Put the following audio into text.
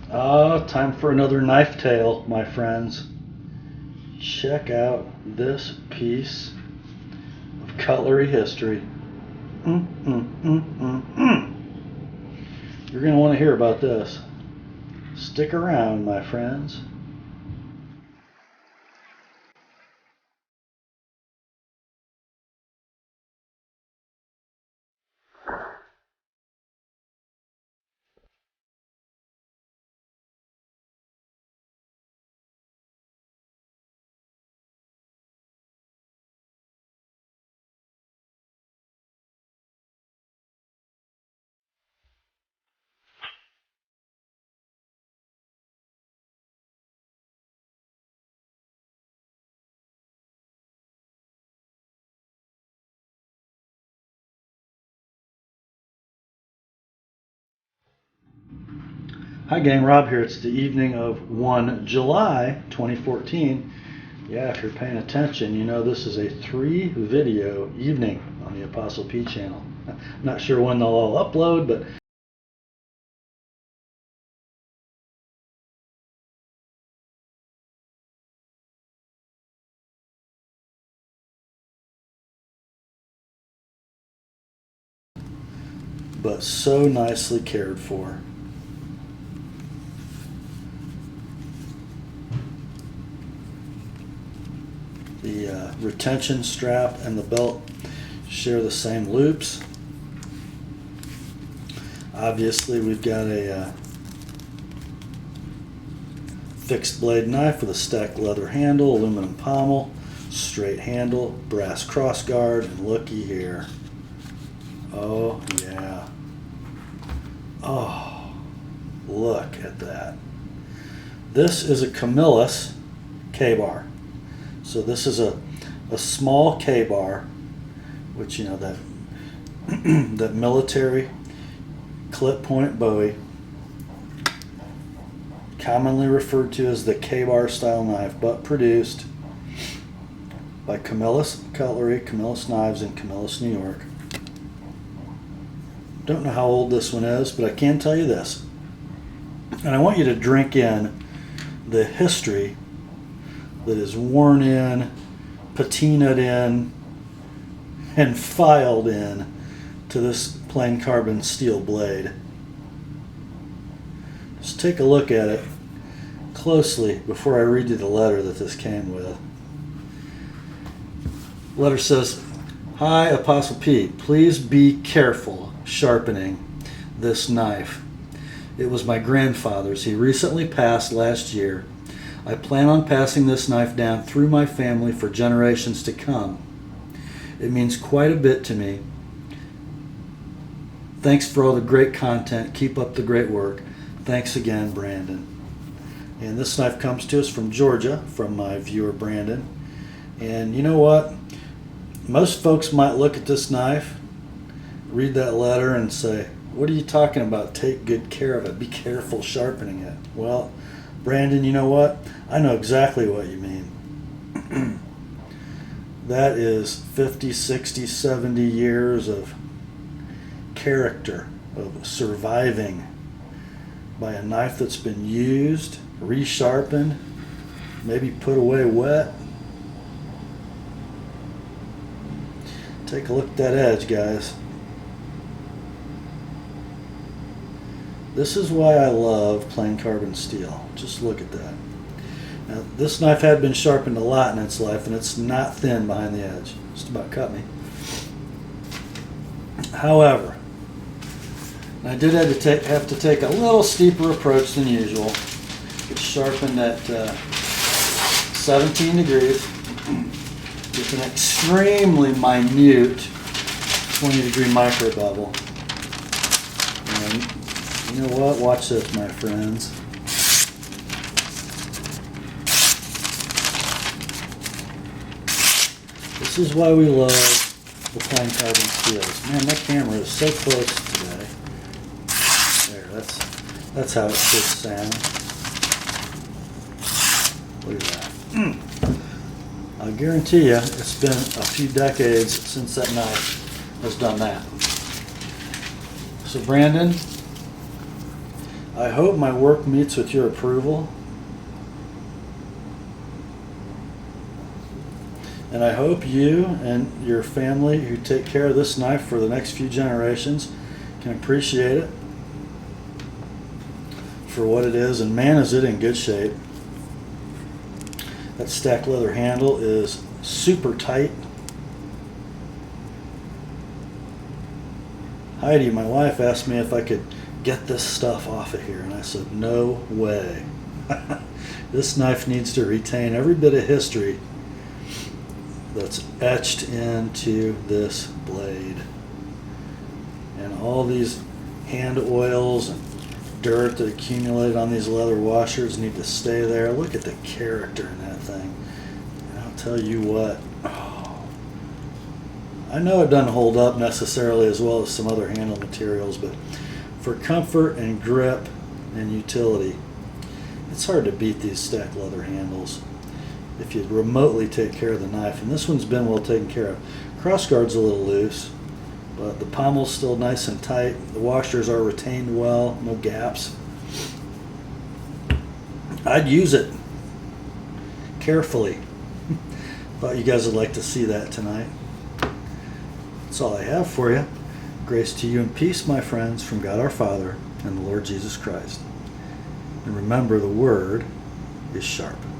Time for another knife tale, my friends. Check out this piece of cutlery history. You're going to want to hear about this. Stick around, my friends. Hi gang, Rob here. It's the evening of 1 July 2014. Yeah, if you're paying attention, you know this is a 3-video evening on the Apostle P channel. I'm not sure when they'll all upload, but so nicely cared for. The retention strap and the belt share the same loops. Obviously, we've got a fixed blade knife with a stacked leather handle, aluminum pommel, straight handle, brass cross guard, and looky here. Oh yeah. Oh, look at that. This is a Camillus K-bar. So this is a small K-bar, which, you know, that that military clip point Bowie, commonly referred to as the K-bar style knife, but produced by Camillus Cutlery, Camillus Knives in Camillus, New York. Don't know how old this one is, but I can tell you this. And I want you to drink in the history that is worn in, patinaed in, and filed in to this plain carbon steel blade. Just take a look at it closely before I read you the letter that this came with. The letter says, "Hi, Apostle P. Please be careful sharpening this knife. It was my grandfather's. He recently passed last year. I plan on passing this knife down through my family for generations to come. It means quite a bit to me. Thanks for all the great content. Keep up the great work. Thanks again, Brandon." And this knife comes to us from Georgia, from my viewer Brandon. And you know what? Most folks might look at this knife, read that letter, and say, "What are you talking about? Take good care of it. Be careful sharpening it." Well, Brandon, you know what? I know exactly what you mean. That is 50, 60, 70 years of character, of surviving by a knife that's been used, resharpened, maybe put away wet. Take a look at that edge, guys. This is why I love plain carbon steel. Just look at that. Now, this knife had been sharpened a lot in its life, and it's not thin behind the edge. Just about cut me. However, I did have to take a little steeper approach than usual. It's sharpened at 17 degrees with an extremely minute 20-degree micro bevel. And you know what? Watch this, my friends. This is why we love the plain carbon steels. Man, my camera is so close today. There, that's how it should sound. Look at that. I guarantee you, it's been a few decades since that knife has done that. So Brandon, I hope my work meets with your approval. And I hope you and your family who take care of this knife for the next few generations can appreciate it for what it is. And man, is it in good shape. That stacked leather handle is super tight. Heidi, my wife, asked me if I could get this stuff off of here, and I said, no way. This knife needs to retain every bit of history that's etched into this blade. And all these hand oils and dirt that accumulated on these leather washers need to stay there. Look at the character in that thing. And I'll tell you what, I know it doesn't hold up necessarily as well as some other handle materials, but for comfort and grip and utility, it's hard to beat these stacked leather handles if you remotely take care of the knife. And this one's been well taken care of. Crossguard's a little loose, but the pommel's still nice and tight. The washers are retained well, no gaps. I'd use it carefully. Thought you guys would like to see that tonight. That's all I have for you. Grace to you and peace, my friends, from God our Father and the Lord Jesus Christ. And remember, the word is sharpened.